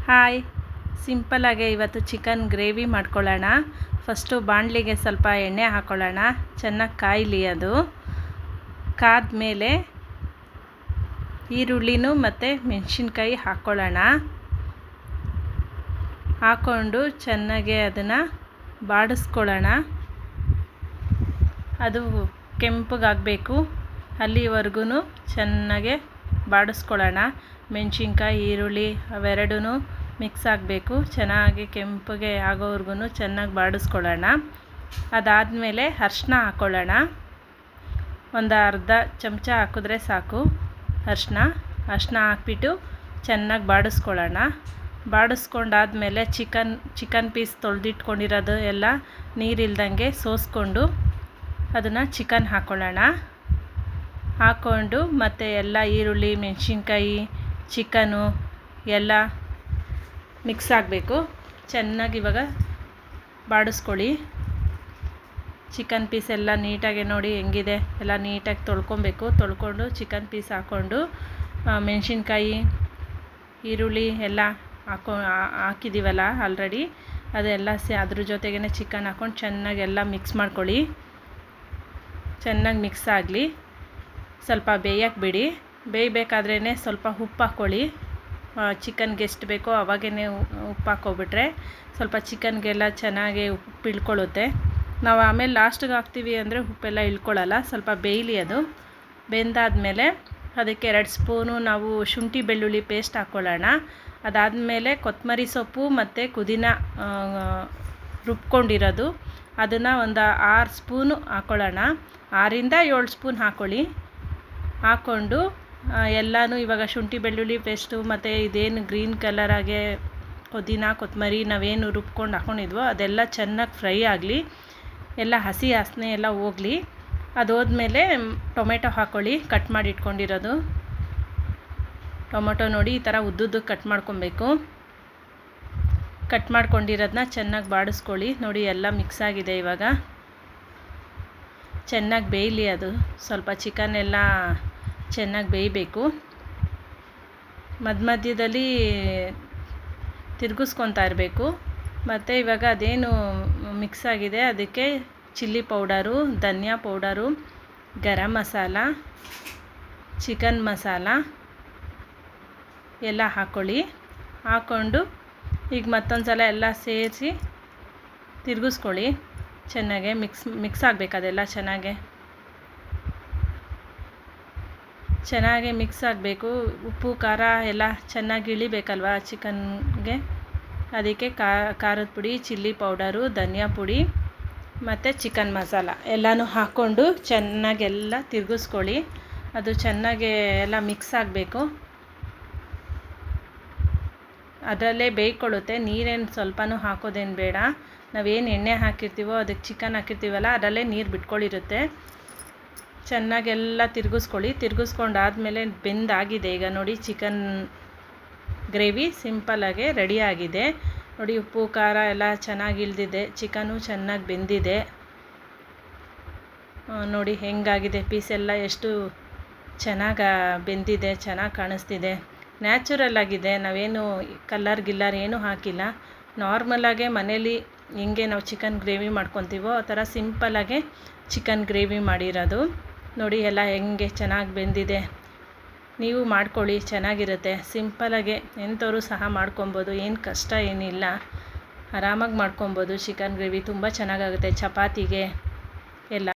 Hi, ಸಿಂಪಲ್ಲಾಗೆ ಇವತ್ತು chicken gravy ಮಾಡ್ಕೊಳ್ಳೋಣ. First ಬಾಣಲಿಗೆ ಸ್ವಲ್ಪ ಎಣ್ಣೆ ಹಾಕ್ಕೊಳ್ಳೋಣ. ಚೆನ್ನಾಗಿ ಕಾಯಲಿ. ಅದು ಕಾದ ಮೇಲೆ ಈರುಳ್ಳಿನೂ ಮತ್ತು ಮೆಣಸಿನ್ಕಾಯಿ ಹಾಕ್ಕೊಳ್ಳೋಣ. ಹಾಕ್ಕೊಂಡು ಚೆನ್ನಾಗೆ ಅದನ್ನು ಬಾಡಿಸ್ಕೊಳ್ಳೋಣ. ಅದು ಕೆಂಪಗಾಗಬೇಕು, ಅಲ್ಲಿವರೆಗೂ ಚೆನ್ನಾಗೆ ಬಾಡಿಸ್ಕೊಳ್ಳೋಣ. ಮೆಣಸಿನ್ಕಾಯಿ ಈರುಳ್ಳಿ ಅವೆರಡೂ ಮಿಕ್ಸ್ ಆಗಬೇಕು. ಚೆನ್ನಾಗಿ ಕೆಂಪಗೆ ಆಗೋವರೆಗೂ ಚೆನ್ನಾಗಿ ಬಾಡಿಸ್ಕೊಳ್ಳೋಣ. ಅದಾದಮೇಲೆ ಅರಿಶಿನ ಹಾಕ್ಕೊಳ್ಳೋಣ. ಒಂದು ಅರ್ಧ ಚಮಚ ಹಾಕಿದ್ರೆ ಸಾಕು. ಅರಿಶಿನ ಹಾಕ್ಬಿಟ್ಟು ಚೆನ್ನಾಗಿ ಬಾಡಿಸ್ಕೊಳ್ಳೋಣ. ಬಾಡಿಸ್ಕೊಂಡಾದ್ಮೇಲೆ ಚಿಕನ್ ಪೀಸ್ ತೊಳೆದಿಟ್ಕೊಂಡಿರೋದು ಎಲ್ಲ ನೀರಿಲ್ದಂಗೆ ಸೋಸ್ಕೊಂಡು ಅದನ್ನು ಚಿಕನ್ ಹಾಕ್ಕೊಳ್ಳೋಣ. ಹಾಕ್ಕೊಂಡು ಮತ್ತು ಎಲ್ಲ ಈರುಳ್ಳಿ ಮೆಣಸಿನ್ಕಾಯಿ ಚಿಕನು ಎಲ್ಲ ಮಿಕ್ಸ್ ಆಗಬೇಕು. ಚೆನ್ನಾಗಿ ಇವಾಗ ಬಾಡಿಸ್ಕೊಳ್ಳಿ. ಚಿಕನ್ ಪೀಸ್ ಎಲ್ಲ ನೀಟಾಗಿ ನೋಡಿ ಹೆಂಗಿದೆ, ಎಲ್ಲ ನೀಟಾಗಿ ತೊಳ್ಕೊಬೇಕು. ತೊಳ್ಕೊಂಡು ಚಿಕನ್ ಪೀಸ್ ಹಾಕ್ಕೊಂಡು ಮೆಣಸಿನ್ಕಾಯಿ ಈರುಳ್ಳಿ ಎಲ್ಲ ಹಾಕಿದ್ದೀವಲ್ಲ ಆಲ್ರೆಡಿ, ಅದೆಲ್ಲ ಅದ್ರ ಜೊತೆಗೇ ಚಿಕನ್ ಹಾಕ್ಕೊಂಡು ಚೆನ್ನಾಗಿ ಎಲ್ಲ ಮಿಕ್ಸ್ ಮಾಡ್ಕೊಳ್ಳಿ. ಚೆನ್ನಾಗಿ ಮಿಕ್ಸ್ ಆಗಲಿ. ಸ್ವಲ್ಪ ಬೇಯಕ್ಕೆ ಬಿಡಿ. ಬೇಯಬೇಕಾದ್ರೇ ಸ್ವಲ್ಪ ಉಪ್ಪು ಹಾಕ್ಕೊಳ್ಳಿ. ಚಿಕನ್ಗೆ ಎಷ್ಟು ಬೇಕೋ ಅವಾಗೇ ಉಪ್ಪು ಹಾಕ್ಕೊಬಿಟ್ರೆ ಸ್ವಲ್ಪ ಚಿಕನ್ಗೆಲ್ಲ ಚೆನ್ನಾಗಿ ಉಪ್ಪು ಇಳ್ಕೊಳ್ಳುತ್ತೆ. ನಾವು ಆಮೇಲೆ ಲಾಸ್ಟಿಗೆ ಹಾಕ್ತೀವಿ ಅಂದರೆ ಉಪ್ಪೆಲ್ಲ ಇಳ್ಕೊಳ್ಳಲ್ಲ. ಸ್ವಲ್ಪ ಬೇಯಲಿ. ಅದು ಬೆಂದಾದಮೇಲೆ ಅದಕ್ಕೆ 2 ಸ್ಪೂನು ನಾವು ಶುಂಠಿ ಬೆಳ್ಳುಳ್ಳಿ ಪೇಸ್ಟ್ ಹಾಕ್ಕೊಳ್ಳೋಣ. ಅದಾದಮೇಲೆ ಕೊತ್ತಂಬರಿ ಸೊಪ್ಪು ಮತ್ತು ಪುದೀನ ರುಬ್ಕೊಂಡಿರೋದು ಅದನ್ನು ಒಂದು 6 ಸ್ಪೂನು ಹಾಕ್ಕೊಳ್ಳೋಣ. 6ರಿಂದ 7 ಸ್ಪೂನ್ ಹಾಕ್ಕೊಳ್ಳಿ. ಹಾಕ್ಕೊಂಡು ಎಲ್ಲನೂ ಇವಾಗ ಶುಂಠಿ ಬೆಳ್ಳುಳ್ಳಿ ಪೇಸ್ಟು ಮತ್ತು ಇದೇನು ಗ್ರೀನ್ ಕಲರಾಗೆ ಪುದೀನ ಕೊತ್ತಂಬರಿ ನಾವೇನು ರುಬ್ಕೊಂಡು ಹಾಕ್ಕೊಂಡಿದ್ವೋ ಅದೆಲ್ಲ ಚೆನ್ನಾಗಿ ಫ್ರೈ ಆಗಲಿ. ಎಲ್ಲ ಹಸಿ ವಾಸನೆ ಎಲ್ಲ ಹೋಗಲಿ. ಅದು ಹೋದ್ಮೇಲೆ ಟೊಮೆಟೊ ಹಾಕ್ಕೊಳ್ಳಿ. ಕಟ್ ಮಾಡಿ ಇಟ್ಕೊಂಡಿರೋದು ಟೊಮೆಟೊ ನೋಡಿ ಈ ಥರ ಉದ್ದುದ್ದಕ್ಕೆ ಕಟ್ ಮಾಡ್ಕೊಬೇಕು. ಕಟ್ ಮಾಡ್ಕೊಂಡಿರೋದನ್ನ ಚೆನ್ನಾಗಿ ಬಾಡಿಸ್ಕೊಳ್ಳಿ. ನೋಡಿ ಎಲ್ಲ ಮಿಕ್ಸ್ ಆಗಿದೆ. ಇವಾಗ ಚೆನ್ನಾಗಿ ಬೇಯಲಿ. ಅದು ಸ್ವಲ್ಪ ಚಿಕನ್ ಎಲ್ಲ ಚೆನ್ನಾಗಿ ಬೇಯಬೇಕು. ಮಧ್ಯದಲ್ಲಿ ತಿರುಗಿಸ್ಕೊತಾ ಇರಬೇಕು. ಮತ್ತು ಇವಾಗ ಅದೇನು ಮಿಕ್ಸ್ ಆಗಿದೆ ಅದಕ್ಕೆ ಚಿಲ್ಲಿ ಪೌಡರು, ಧನಿಯಾ ಪೌಡರು, ಗರಂ ಮಸಾಲ, ಚಿಕನ್ ಮಸಾಲ ಎಲ್ಲ ಹಾಕ್ಕೊಳ್ಳಿ. ಹಾಕ್ಕೊಂಡು ಈಗ ಮತ್ತೊಂದು ಸಲ ಎಲ್ಲ ಸೇರಿಸಿ ತಿರುಗಿಸ್ಕೊಳ್ಳಿ. ಚೆನ್ನಾಗೆ ಮಿಕ್ಸ್ ಆಗಬೇಕು. ಅದೆಲ್ಲ ಚೆನ್ನಾಗೆ ಮಿಕ್ಸ್ ಆಗಬೇಕು. ಉಪ್ಪು ಖಾರ ಎಲ್ಲ ಚೆನ್ನಾಗಿ ಇಳಿಬೇಕಲ್ವ ಚಿಕನ್ಗೆ. ಅದಕ್ಕೆ ಖಾರದ ಪುಡಿ, ಚಿಲ್ಲಿ ಪೌಡರು, ಧನಿಯಾ ಪುಡಿ ಮತ್ತು ಚಿಕನ್ ಮಸಾಲ ಎಲ್ಲನೂ ಹಾಕ್ಕೊಂಡು ಚೆನ್ನಾಗೆಲ್ಲ ತಿರುಗಿಸ್ಕೊಳ್ಳಿ. ಅದು ಚೆನ್ನಾಗೆ ಎಲ್ಲ ಮಿಕ್ಸ್ ಆಗಬೇಕು. ಅದರಲ್ಲೇ ಬೇಯ್ಕೊಳ್ಳುತ್ತೆ. ನೀರೇನು ಸ್ವಲ್ಪನೂ ಹಾಕೋದೇನು ಬೇಡ. ನಾವೇನು ಎಣ್ಣೆ ಹಾಕಿರ್ತೀವೋ ಅದಕ್ಕೆ ಚಿಕನ್ ಹಾಕಿರ್ತೀವಲ್ಲ ಅದರಲ್ಲೇ ನೀರು ಬಿಟ್ಕೊಳ್ಳಿರುತ್ತೆ. ಚೆನ್ನಾಗೆಲ್ಲ ತಿರುಗಿಸ್ಕೊಳ್ಳಿ. ತಿರುಗಿಸ್ಕೊಂಡಾದ್ಮೇಲೆ ಬೆಂದಾಗಿದೆ. ಈಗ ನೋಡಿ ಚಿಕನ್ ಗ್ರೇವಿ ಸಿಂಪಲ್ಲಾಗೆ ರೆಡಿ ಆಗಿದೆ. ನೋಡಿ ಉಪ್ಪು ಖಾರ ಎಲ್ಲ ಚೆನ್ನಾಗಿ ಇಳಿದಿದೆ. ಚಿಕನು ಚೆನ್ನಾಗಿ ಬೆಂದಿದೆ. ನೋಡಿ ಹೆಂಗಾಗಿದೆ. ಪೀಸೆಲ್ಲ ಎಷ್ಟು ಚೆನ್ನಾಗಿ ಬೆಂದಿದೆ, ಚೆನ್ನಾಗಿ ಕಾಣಿಸ್ತಿದೆ. ನ್ಯಾಚುರಲ್ ಆಗಿದೆ. ನಾವೇನು ಕಲ್ಲರ್ ಏನೂ ಹಾಕಿಲ್ಲ. ನಾರ್ಮಲಾಗೆ ಮನೇಲಿ ಹೆಂಗೆ ನಾವು ಚಿಕನ್ ಗ್ರೇವಿ ಮಾಡ್ಕೊತೀವೋ ಆ ಥರ ಸಿಂಪಲ್ಲಾಗೆ ಚಿಕನ್ ಗ್ರೇವಿ ಮಾಡಿರೋದು. ನೋಡಿ ಎಲ್ಲ ಹೆಂಗೆ ಚೆನ್ನಾಗಿ ಬೆಂದಿದೆ. ನೀವು ಮಾಡ್ಕೊಳ್ಳಿ, ಚೆನ್ನಾಗಿರುತ್ತೆ. ಸಿಂಪಲ್ಲಾಗೆ ಎಂಥವರು ಸಹ ಮಾಡ್ಕೊಬೋದು. ಏನು ಕಷ್ಟ ಏನಿಲ್ಲ. ಆರಾಮಾಗಿ ಮಾಡ್ಕೊಬೋದು. ಚಿಕನ್ ಗ್ರೇವಿ ತುಂಬ ಚೆನ್ನಾಗಾಗುತ್ತೆ ಚಪಾತಿಗೆ ಎಲ್ಲ.